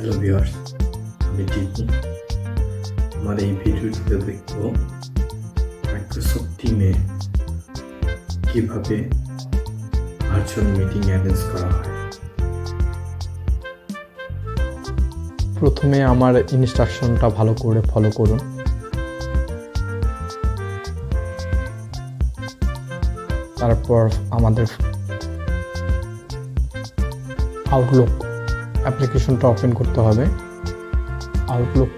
Hello viewers, আমি টিপু। আমার এই ভিডিওটিতে দেখব মাইক্রোসফট টিমে কিভাবে ভার্চুয়াল মিটিং অ্যারেঞ্জ করা হয়। প্রথমে আমার ইনস্ট্রাকশনটা ভালো করে ফলো করুন। তারপর আমাদের আউটলুক অ্যাপ্লিকেশনটা ওপেন করতে হবে। আউটলুক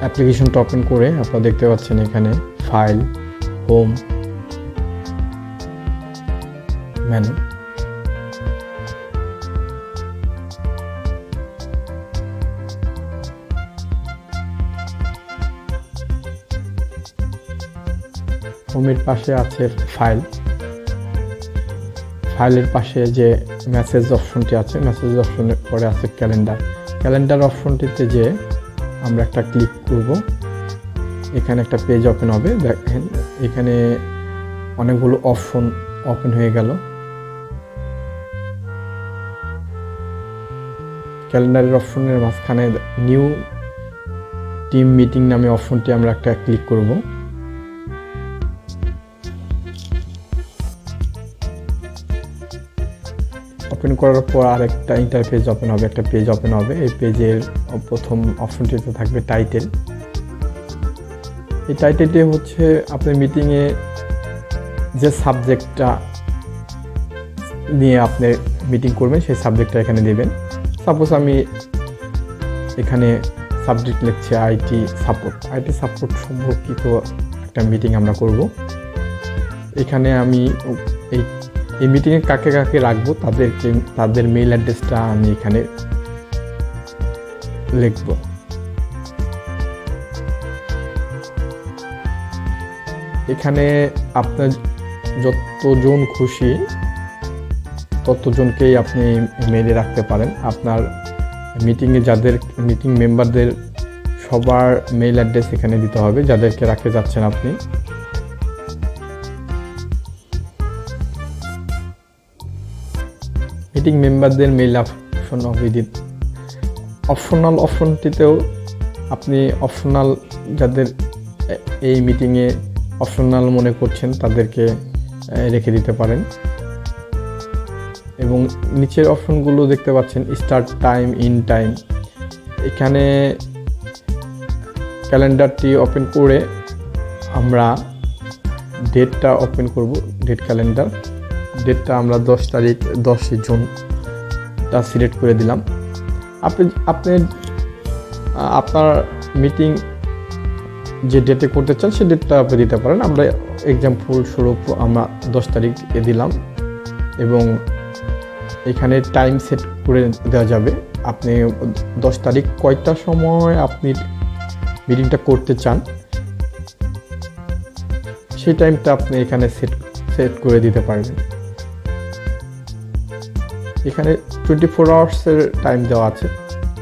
অ্যাপ্লিকেশনটা ওপেন করে আপনারা দেখতে পাচ্ছেন এখানে ফাইল, হোম, মেনু। হোমের পাশে আছে ফাইল, ফাইলের পাশে যে মেসেজ অপশনটি আছে, মেসেজ অপশনের পরে আছে ক্যালেন্ডার। ক্যালেন্ডার অপশনটিতে যে আমরা একটা ক্লিক করব, এখানে একটা পেজ ওপেন হবে। দেখেন এখানে অনেকগুলো অপশন ওপেন হয়ে গেল। ক্যালেন্ডারের অপশনের মাঝখানে নিউ টিম মিটিং নামে অপশনটি আমরা একটা ক্লিক করব। ওপেন করার পর আরেকটা ইন্টারফেস ওপেন হবে, একটা পেজ ওপেন হবে। এই পেজের প্রথম অপশনটিতে থাকবে টাইটেল। এই টাইটেলটি হচ্ছে আপনার মিটিংয়ে যে সাবজেক্টটা নিয়ে আপনি মিটিং করবেন সেই সাবজেক্টটা এখানে দেবেন। সাপোজ আমি এখানে সাবজেক্ট লিখছি আইটি সাপোর্ট। আইটি সাপোর্ট সম্পর্কিত একটা মিটিং আমরা করব। এখানে আমি এই মিটিংয়ে কাকে কাকে রাখবো তাদের মেইল অ্যাড্রেসটা আমি এখানে লিখব। এখানে আপনার যতজন খুশি ততজনকেই আপনি মেইলে রাখতে পারেন। আপনার মিটিংয়ে যাদের মিটিং মেম্বারদের সবার মেইল অ্যাড্রেস এখানে দিতে হবে, যাদেরকে রাখতে যাচ্ছেন আপনি। মিটিং মেম্বারদের মেইল অপশন অপশনাল অপশনটিতেও আপনি অপশনাল যাদের এই মিটিংয়ে অপশনাল মনে করছেন তাদেরকে রেখে দিতে পারেন। এবং নিচের অপশনগুলো দেখতে পাচ্ছেন স্টার্ট টাইম, ইন টাইম। এখানে ক্যালেন্ডারটি ওপেন করে আমরা ডেটটা ওপেন করব। ডেট ক্যালেন্ডার, ডেটটা আমরা 10 তারিখ 10 জুনটা সিলেক্ট করে দিলাম। আপনি আপনার মিটিং যে ডেটে করতে চান সে ডেটটা আপনি দিতে পারেন। আমরা এক্সাম্পল স্বরূপ আমরা 10 তারিখ দিলাম এবং এখানে টাইম সেট করে দেওয়া যাবে। আপনি 10 তারিখ কয়টার সময় আপনি মিটিংটা করতে চান সেই টাইমটা আপনি এখানে সেট করে দিতে পারবেন। এখানে 24 আওয়ার্সের টাইম দেওয়া আছে।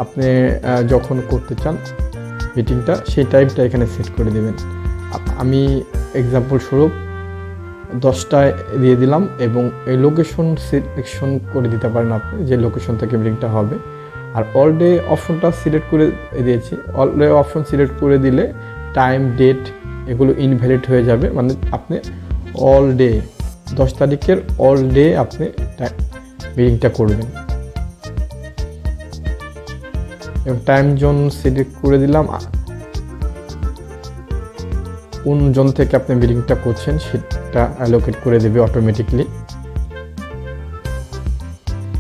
আপনি যখন করতে চান মিটিংটা সেই টাইমটা এখানে সেট করে দেবেন। আমি এক্সাম্পল স্বরূপ 10টায় দিয়ে দিলাম এবং এই লোকেশন সিলেকশন করে দিতে পারেন আপনি, যে লোকেশন থেকে মিটিংটা হবে। আর অল ডে অপশনটা সিলেক্ট করে দিয়েছি। অল ডে অপশন সিলেক্ট করে দিলে টাইম, ডেট এগুলো ইনভ্যালিড হয়ে যাবে। মানে আপনি অল ডে 10 তারিখের অল ডে আপনি মিটিংটা করবেন। এবং টাইম জোন সিলেক্ট করে দিলাম, কোন জোন থেকে আপনি মিটিংটা করছেন সেটা অ্যালোকেট করে দেবে অটোমেটিকলি।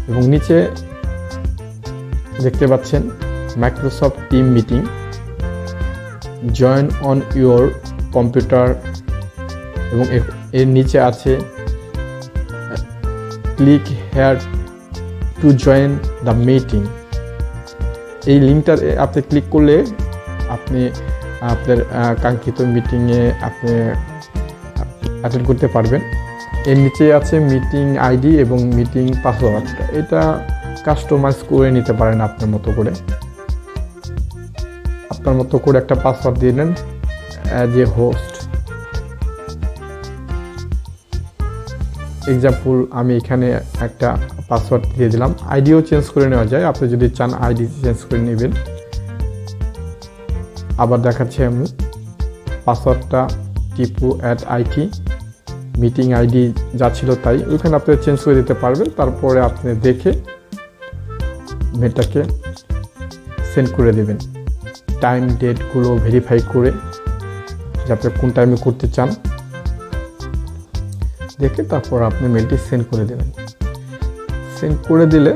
এবং নিচে দেখতে পাচ্ছেন Microsoft team meeting, join on your computer. এবং এর নিচে আছে click here to join the meeting. এই লিঙ্কটা আপনি ক্লিক করলে আপনি আপনার কাঙ্ক্ষিত মিটিংয়ে আপনি অ্যাটেন্ড করতে পারবেন। এর নিচে আছে মিটিং আইডি এবং মিটিং পাসওয়ার্ড। এটা কাস্টমাইজ করে নিতে পারেন আপনার মতো করে। আপনার মতো করে একটা পাসওয়ার্ড দিলেন অ্যাজ এ হোস্ট। এক্সাম্পল আমি এখানে একটা পাসওয়ার্ড দিয়ে দিলাম। আইডিও চেঞ্জ করে নেওয়া যায়, আপনি যদি চান আইডি চেঞ্জ করে নেবেন। আবার দেখাচ্ছি আমি পাসওয়ার্ডটা tipu@it, মিটিং আইডি যা ছিল তাই, ওইখানে আপনি চেঞ্জ করে দিতে পারবেন। তারপরে আপনি দেখে মেলটাকে সেন্ড করে দেবেন। টাইম ডেটগুলো ভেরিফাই করে যে আপনি কোন টাইমে করতে চান দেখে তারপর আপনি মেলটি সেন্ড করে দেবেন। সেন্ড করে দিলে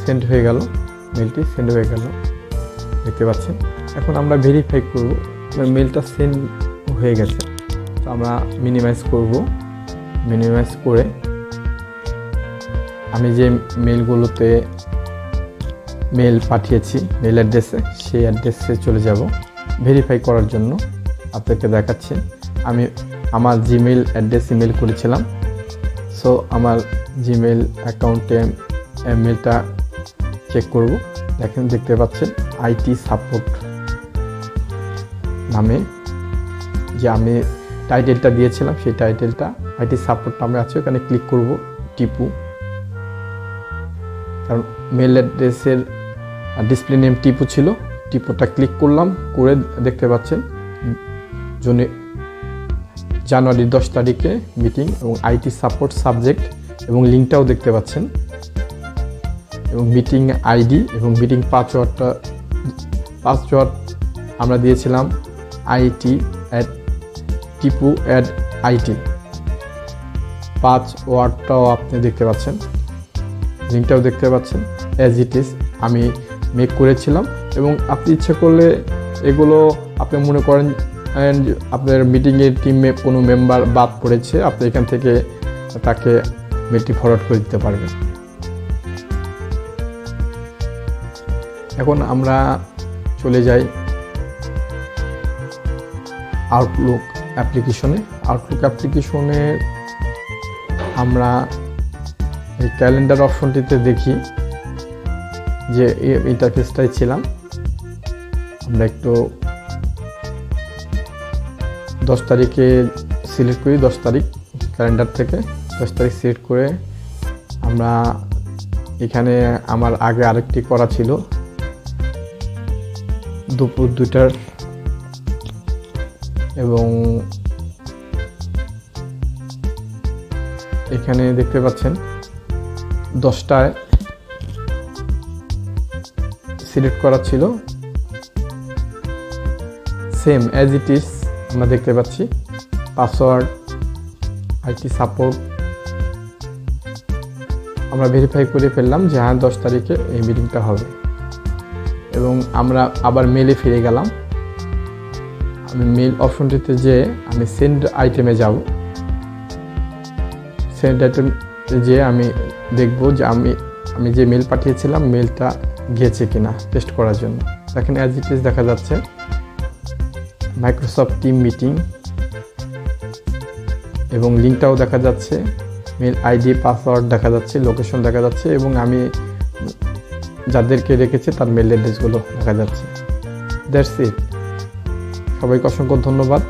সেন্ড হয়ে গেল, মেলটি সেন্ড হয়ে গেল, দেখতে পাচ্ছেন। এখন আমরা ভেরিফাই করব মেলটা সেন্ড হয়ে গেছে। তো আমরা মিনিমাইজ করব, মিনিমাইজ করে আমি যে মেলগুলোতে মেল পাঠিয়েছি মেল অ্যাড্রেসে, সেই অ্যাড্রেসে চলে যাব ভেরিফাই করার জন্য। আপনাকে দেখাচ্ছি আমি আমার জিমেল অ্যাড্রেস ইমেল করেছিলাম। সো আমার জিমেল অ্যাকাউন্টে মেলটা চেক করব। দেখেন, দেখতে পাচ্ছেন আইটি সাপোর্ট নামে যে আমি টাইটেলটা দিয়েছিলাম, সেই টাইটেলটা আইটি সাপোর্ট নামে আছে। ওখানে ক্লিক করব টিপু, কারণ মেল অ্যাড্রেসের ডিসপ্লে নেম টিপু ছিল। টিপুটা ক্লিক করলাম, করে দেখতে পাচ্ছেন জানুয়ারি 10 তারিখে মিটিং এবং আইটি সাপোর্ট সাবজেক্ট এবং লিঙ্কটাও দেখতে পাচ্ছেন এবং মিটিং আইডি এবং মিটিং পাসওয়ার্ড আমরা দিয়েছিলাম tipu@it। পাসওয়ার্ডটাও আপনি দেখতে পাচ্ছেন, লিঙ্কটাও দেখতে পাচ্ছেন অ্যাজ ইট ইজ আমি মেক করেছিলাম। এবং আপনি ইচ্ছে করলে এগুলো আপনি মনে করেন আপনার মিটিংয়ের টিমে কোনো মেম্বার বাদ পড়েছে, আপনি এখান থেকে তাকে মেলটি ফরওয়ার্ড করে দিতে পারবেন। এখন আমরা চলে যাই আউটলুক অ্যাপ্লিকেশনে। আউটলুক অ্যাপ্লিকেশনে আমরা এই ক্যালেন্ডার অপশনটিতে দেখি যে ইন্টারফেসটাই ছিলাম। আমরা একটু 10 তারিখে সিলেক্ট করি, 10 তারিখ ক্যালেন্ডার থেকে 10 তারিখ সিলেক্ট করে আমরা এখানে আমার আগে আরেকটি করা ছিল দুপুর 2টার এবং এখানে দেখতে পাচ্ছেন 10টায় সিলেক্ট করা ছিল। সেম অ্যাজ ইট ইজ আমরা দেখতে পাচ্ছি পাসওয়ার্ড আইটি সাপোর্ট আমরা ভেরিফাই করে ফেললাম যে হ্যাঁ 10 তারিখে এই মিটিংটা হবে। এবং আমরা আবার মেলে ফিরে গেলাম। আমি মেল অপশনটিতে যে আমি সেন্ড আইটেমে যাব, সেন্ড আইটেম যে আমি দেখব যে আমি যে মেল পাঠিয়েছিলাম মেলটা গিয়েছে কিনা টেস্ট করার জন্য। দেখেন অ্যাজ ইট ইজ দেখা যাচ্ছে মাইক্রোসফট টিম মিটিং এবং লিঙ্কটাও দেখা যাচ্ছে, মেল আইডি পাসওয়ার্ড দেখা যাচ্ছে, লোকেশন দেখা যাচ্ছে এবং আমি যাদেরকে রেখেছি তার মেল অ্যাড্রেসগুলো দেখা যাচ্ছে। That's it. সবাইকে অসংখ্য ধন্যবাদ।